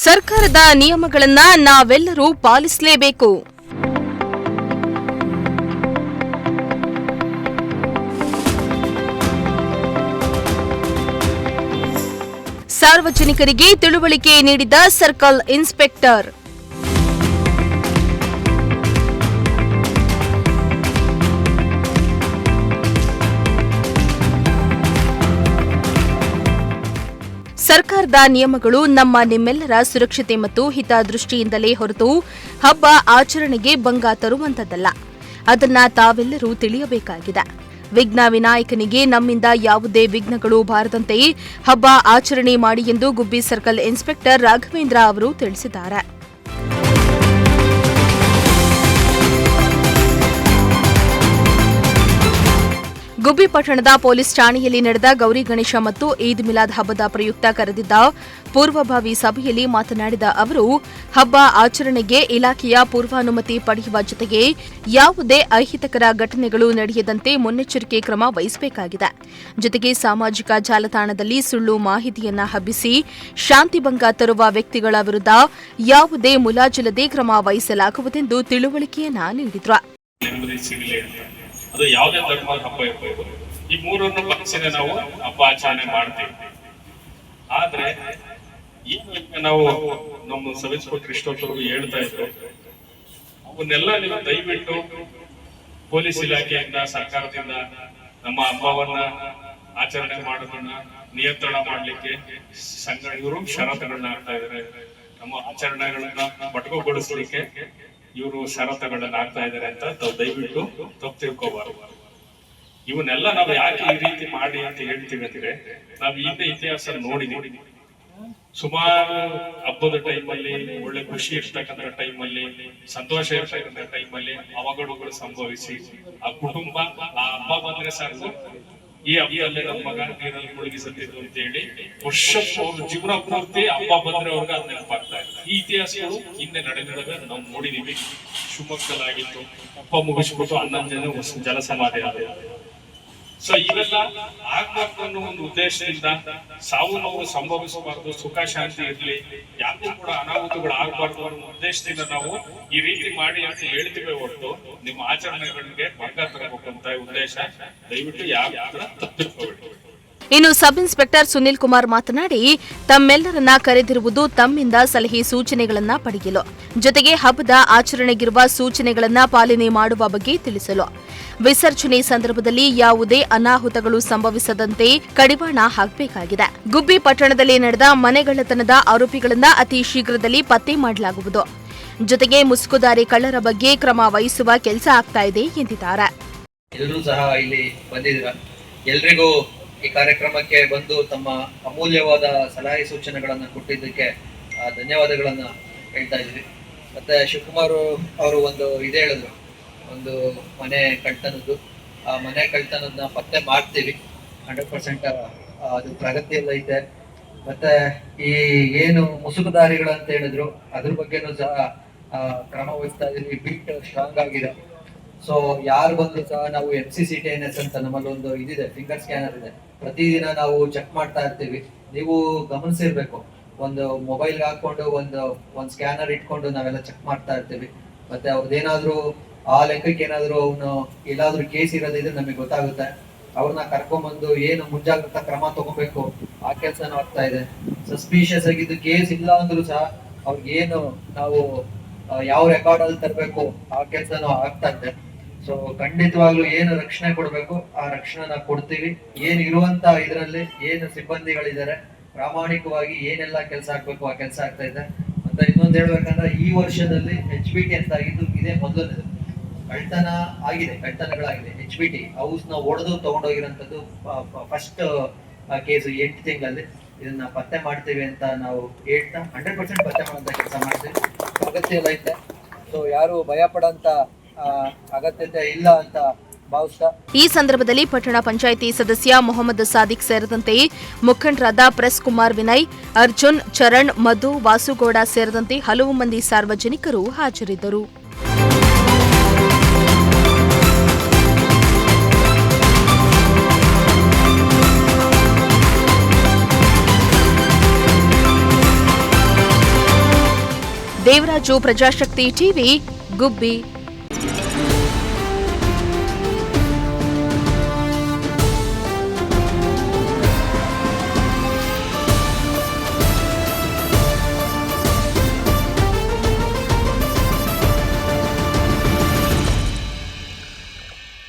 ಸರ್ಕಾರದ ನಿಯಮಗಳನ್ನು ನಾವೆಲ್ಲರೂ ಪಾಲಿಸಲೇಬೇಕು. ಸಾರ್ವಜನಿಕರಿಗೆ ತಿಳುವಳಿಕೆ ನೀಡಿದ ಸರ್ಕಲ್ ಇನ್ಸ್ಪೆಕ್ಟರ್. ಸರ್ಕಾರದ ನಿಯಮಗಳು ನಿಮ್ಮೆಲ್ಲರ ಸುರಕ್ಷತೆ ಮತ್ತು ಹಿತದೃಷ್ಟಿಯಿಂದಲೇ ಹೊರತು ಹಬ್ಬ ಆಚರಣೆಗೆ ಭಂಗ ತರುವಂತದ್ದಲ್ಲ. ಅದನ್ನ ತಾವೆಲ್ಲರೂ ತಿಳಿಯಬೇಕಾಗಿದೆ. ವಿಘ್ನ ವಿನಾಯಕನಿಗೆ ನಮ್ಮಿಂದ ಯಾವುದೇ ವಿಘ್ನಗಳು ಬಾರದಂತೆ ಹಬ್ಬ ಆಚರಣೆ ಮಾಡಿ ಎಂದು ಗುಬ್ಬಿ ಸರ್ಕಲ್ ಇನ್ಸ್ಪೆಕ್ಟರ್ ರಾಘವೇಂದ್ರ ಅವರು ತಿಳಿಸಿದ್ದಾರೆ. ಗುಬ್ಬಿ ಪಟ್ಟಣದ ಪೊಲೀಸ್ ಠಾಣೆಯಲ್ಲಿ ನಡೆದ ಗೌರಿ ಗಣೇಶ ಮತ್ತು ಈದ್ ಮಿಲಾದ್ ಹಬ್ಬದ ಪ್ರಯುಕ್ತ ಕರೆದಿದ್ದ ಪೂರ್ವಭಾವಿ ಸಭೆಯಲ್ಲಿ ಮಾತನಾಡಿದ ಅವರು, ಹಬ್ಬ ಆಚರಣೆಗೆ ಇಲಾಖೆಯ ಪೂರ್ವಾನುಮತಿ ಪಡೆಯುವ ಜೊತೆಗೆ ಯಾವುದೇ ಅಹಿತಕರ ಘಟನೆಗಳು ನಡೆಯದಂತೆ ಮುನ್ನೆಚ್ಚರಿಕೆ ಕ್ರಮ ವಹಿಸಬೇಕಾಗಿದೆ. ಜೊತೆಗೆ ಸಾಮಾಜಿಕ ಜಾಲತಾಣದಲ್ಲಿ ಸುಳ್ಳು ಮಾಹಿತಿಯನ್ನ ಹಬ್ಬಿಸಿ ಶಾಂತಿಭಂಗ ತರುವ ವ್ಯಕ್ತಿಗಳ ವಿರುದ್ಧ ಯಾವುದೇ ಮುಲಾಜಿಲ್ಲದೆ ಕ್ರಮ ವಹಿಸಲಾಗುವುದೆಂದು ತಿಳುವಳಿಕೆಯನ್ನ ನೀಡಿದರು. ಅದು ಯಾವುದೇ ಧರ್ಮದ ಹಬ್ಬ ಇರ್ಬೋದು, ಈ ಮೂರನ್ನು ಬಳಸಿನೇ ನಾವು ಹಬ್ಬ ಆಚರಣೆ ಮಾಡ್ತೀವಿ. ಆದ್ರೆ ಈಗ ನಾವು ನಮ್ಮ ಸಬ್ ಇನ್ಸ್ಪೆಕ್ಟರ್ ಇಷ್ಟೊತ್ತವರೆಗೂ ಹೇಳ್ತಾ ಇದ್ರು, ಅವನ್ನೆಲ್ಲ ನೀವು ದಯವಿಟ್ಟು ಪೊಲೀಸ್ ಇಲಾಖೆಯಿಂದ ಸರ್ಕಾರದಿಂದ ನಮ್ಮ ಹಬ್ಬವನ್ನ ಆಚರಣೆ ಮಾಡೋದನ್ನ ನಿಯಂತ್ರಣ ಮಾಡ್ಲಿಕ್ಕೆ ಸಂಘಟನೆಗಳು ಷರತ್ತುಗಳನ್ನ ಹಾಕ್ತಾ ಇದ್ದಾರೆ. ನಮ್ಮ ಆಚರಣೆಗಳನ್ನ ಮೊಟಕುಗೊಳಿಸ್ಲಿಕ್ಕೆ ಇವರು ಷರತ್ತುಗಳನ್ನ ಹಾಕ್ತಾ ಇದ್ದಾರೆ ಅಂತ ದಯವಿಟ್ಟು ತಪ್ಪು ತಿಳ್ಕೋಬಾರದು. ಇವನ್ನೆಲ್ಲ ನಾವು ಯಾಕೆ ಈ ರೀತಿ ಮಾಡಿ ಅಂತ ಹೇಳ್ತೀವಿ ಅಂದ್ರೆ, ನಾವು ಹಿಂದೆ ಇತಿಹಾಸ ನೋಡಿದೀವಿ. ಸುಮಾರು ಹಬ್ಬದ ಟೈಮಲ್ಲಿ, ಒಳ್ಳೆ ಖುಷಿ ಇರ್ತಕ್ಕಂಥ ಟೈಮಲ್ಲಿ, ಸಂತೋಷ ಇರ್ತಕ್ಕಂಥ ಟೈಮಲ್ಲಿ ಅವಘಡಗಳು ಸಂಭವಿಸಿ ಆ ಕುಟುಂಬ ಆ ಹಬ್ಬ ಬಂದ್ರೆ ಸಾಕು, ಈ ಹಬ್ಬದಲ್ಲೇ ನಮ್ಮ ಮಗ ನೀರಲ್ಲಿ ಮುಳುಗಿಸುತ್ತಿದ್ದು ಅಂತ ಹೇಳಿ ವರ್ಷ ಜೀವನ ಪೂರ್ತಿ ಹಬ್ಬ ಬಂದ್ರೆ ಅವ್ರಿಗೆ ಅದ್ ನೆನಪಾಗ್ತಾ ಇದೆ. ಈ ಇತಿಹಾಸಗಳು ಹಿಂದೆ ನಡೆದಿದ್ದಾವೆ, ನಾವು ನೋಡಿದೀವಿ. ಶಿವಮೊಗ್ಗದಲ್ಲಾಗಿತ್ತು, ಹಬ್ಬ ಮುಗಿಸ್ಬಿಟ್ಟು 11 ಜನ ಜಲಸಮಾಧಿ ಆದ. ಸೊ ಇವೆಲ್ಲ ಆಗ್ಬಾರ್ದು ಅನ್ನೋ ಒಂದು ಉದ್ದೇಶದಿಂದ, ಸಾವು ನೋವು ಸಂಭವಿಸಬಾರ್ದು, ಸುಖ ಶಾಂತಿ ಇರ್ಲಿ, ಯಾರಿಗೂ ಕೂಡ ಅನಾಹುತಗಳು ಆಗ್ಬಾರ್ದು ಅನ್ನೋ ಉದ್ದೇಶದಿಂದ ನಾವು ಈ ರೀತಿ ಮಾಡಿ ಅಂತ ಹೇಳ್ತೀವಿ ಹೊರತು ನಿಮ್ಮ ಆಚರಣೆಗಳಿಗೆ ಭಂಗ ತರಬೇಕಂತ ಉದ್ದೇಶ ದಯವಿಟ್ಟು ಯಾರು ತಪ್ಪಿಸ್ಕೋಬೇಡಿ. ಇನ್ನು ಸಬ್ ಇನ್ಸ್ಪೆಕ್ಟರ್ ಸುನಿಲ್ ಕುಮಾರ್ ಮಾತನಾಡಿ, ತಮ್ಮೆಲ್ಲರನ್ನ ಕರೆದಿರುವುದು ತಮ್ಮಿಂದ ಸಲಹೆ ಸೂಚನೆಗಳನ್ನ ಪಡೆಯಲು, ಜೊತೆಗೆ ಹಬ್ಬದ ಆಚರಣೆಗಿರುವ ಸೂಚನೆಗಳನ್ನ ಪಾಲನೆ ಮಾಡುವ ಬಗ್ಗೆ ತಿಳಿಸಲು, ವಿಸರ್ಜನೆ ಸಂದರ್ಭದಲ್ಲಿ ಯಾವುದೇ ಅನಾಹುತಗಳು ಸಂಭವಿಸದಂತೆ ಕಡಿವಾಣ ಹಾಕಬೇಕಾಗಿದೆ. ಗುಬ್ಬಿ ಪಟ್ಟಣದಲ್ಲಿ ನಡೆದ ಮನೆಗಳ್ಳತನದ ಆರೋಪಿಗಳನ್ನ ಅತಿ ಶೀಘ್ರದಲ್ಲಿ ಪತ್ತೆ ಮಾಡಲಾಗುವುದು. ಜೊತೆಗೆ ಮುಸುಕುದಾರಿ ಕಳ್ಳರ ಬಗ್ಗೆ ಕ್ರಮ ವಹಿಸುವ ಕೆಲಸ ಆಗ್ತಾ ಇದೆ ಎಂದಿದ್ದಾರೆ. ಎಲ್ಲರೂ ಸಹ ಇಲ್ಲಿ ಬಂದಿದ್ದೀರಾ, ಎಲ್ರಿಗೂ ಈ ಕಾರ್ಯಕ್ರಮಕ್ಕೆ ಬಂದು ತಮ್ಮ ಅಮೂಲ್ಯವಾದ ಸಲಹೆ ಸೂಚನೆಗಳನ್ನ ಕೊಟ್ಟಿದ್ದಕ್ಕೆ ಧನ್ಯವಾದಗಳನ್ನ ಹೇಳ್ತಾ ಇದ್ದೀವಿ. ಮತ್ತೆ ಶಿವಕುಮಾರ್ ಅವರು ಒಂದು ಇದೇ ಹೇಳಿದ್ರು, ಒಂದು ಮನೆ ಕಳ್ತನದ್ದು, ಆ ಮನೆ ಕಳ್ತನದನ್ನ ಪತ್ತೆ ಮಾಡ್ತೀವಿ, 100% ಅದು ಪ್ರಗತಿಯಲ್ಲಿ ಐತೆ. ಮತ್ತೆ ಈ ಏನು ಮುಸುಕುದಾರಿಗಳು ಅಂತ ಹೇಳಿದ್ರು, ಅದ್ರ ಬಗ್ಗೆನೂ ಸಹ ಕ್ರಮ ವಹಿಸ್ತಾ ಇದೀವಿ. ಬಿಟ್ ಸ್ಟ್ರಾಂಗ್ ಆಗಿದೆ. ಸೊ ಯಾರು ಬಂದ್ರು ಸಹ ನಾವು FCCTNS ಅಂತ ನಮ್ಮಲ್ಲಿ ಒಂದು ಇದಿದೆ, ಫಿಂಗರ್ ಸ್ಕ್ಯಾನರ್ ಇದೆ. ಪ್ರತಿದಿನ ನಾವು ಚೆಕ್ ಮಾಡ್ತಾ ಇರ್ತೀವಿ. ನೀವು ಗಮನಿಸಿರ್ಬೇಕು, ಒಂದು ಮೊಬೈಲ್ ಹಾಕೊಂಡು ಒಂದು ಸ್ಕ್ಯಾನರ್ ಇಟ್ಕೊಂಡು ನಾವೆಲ್ಲ ಚೆಕ್ ಮಾಡ್ತಾ ಇರ್ತೀವಿ. ಮತ್ತೆ ಅವ್ರದ್ದೇನಾದ್ರೂ ಆ ಲೆಕ್ಕಕ್ಕೆ ಏನಾದ್ರು ಅವನು ಎಲ್ಲಾದ್ರೂ ಕೇಸ್ ಇರೋದಿದ್ರೆ ನಮಗೆ ಗೊತ್ತಾಗುತ್ತೆ. ಅವ್ರನ್ನ ಕರ್ಕೊಂಡ್ಬಂದು ಏನು ಮುಂಜಾಗ್ರತಾ ಕ್ರಮ ತಗೋಬೇಕು ಆ ಕೆಲಸನೂ ಆಗ್ತಾ ಇದೆ. ಸಸ್ಪಿಷಿಯಸ್ ಆಗಿದ್ದು ಕೇಸ್ ಇಲ್ಲ ಅಂದ್ರೂ ಸಹ ಅವ್ರಿಗೇನು ನಾವು ಯಾವ ರೆಕಾರ್ಡ್ ಅಲ್ಲಿ ತರಬೇಕು ಆ ಕೆಲಸನೂ ಆಗ್ತಾ ಇದೆ. ಸೊ ಖಂಡಿತವಾಗ್ಲೂ ಏನು ರಕ್ಷಣೆ ಕೊಡ್ಬೇಕು ಆ ರಕ್ಷಣೆ ನಾವು ಕೊಡ್ತೀವಿ. ಏನ್ ಇರುವಂತ ಇದರಲ್ಲಿ ಏನು ಸಿಬ್ಬಂದಿಗಳಿದ್ದಾರೆ, ಪ್ರಾಮಾಣಿಕವಾಗಿ ಏನೆಲ್ಲ ಕೆಲಸ ಆಗ್ಬೇಕು ಆ ಕೆಲಸ ಆಗ್ತಾ ಇದೆ. ಮತ್ತೆ ಇನ್ನೊಂದು ಹೇಳ್ಬೇಕಂದ್ರೆ, ಈ ವರ್ಷದಲ್ಲಿ HBT ಅಂತ ಆಗಿದ್ದು ಇದೇ ಮೊದಲನೇದು. ಕಳ್ತನಗಳಾಗಿದೆ. HBT ಹೌಸ್ ನ ಒಡೆದು ತಗೊಂಡೋಗಿರೋಂಥದ್ದು ಫಸ್ಟ್ ಕೇಸು 8 ತಿಂಗಳಲ್ಲಿ. ಇದನ್ನ ಪತ್ತೆ ಮಾಡ್ತೀವಿ ಅಂತ ನಾವು ಹೇಳ್ತಾ 100% ಪತ್ತೆ ಮಾಡೋಂಥ ಕೆಲಸ ಮಾಡ್ತೀವಿ. ಅಗತ್ಯ ಎಲ್ಲ ಐತೆ. ಸೊ ಯಾರು ಭಯ ಪಡೋಂತ ಅಗತ್ಯತೆ ಇಲ್ಲ ಅಂತ ಭಾವಿಸ್ತಾ, ಈ ಸಂದರ್ಭದಲ್ಲಿ ಪಟ್ಟಣ ಪಂಚಾಯಿತಿ ಸದಸ್ಯ ಮೊಹಮ್ಮದ್ ಸಾದಿಕ್ ಸೇರಿದಂತೆ ಮುಖಂಡರಾದ ಪ್ರೆಸ್ ಕುಮಾರ್ ವಿನಯ್, ಅರ್ಜುನ್, ಚರಣ್, ಮಧು, ವಾಸುಗೌಡ ಸೇರಿದಂತೆ ಹಲವು ಮಂದಿ ಸಾರ್ವಜನಿಕರು ಹಾಜರಿದ್ದರು. ನಾಗರಾಜು, ಪ್ರಜಾಶಕ್ತಿ ಟಿವಿ, ಗುಬ್ಬಿ.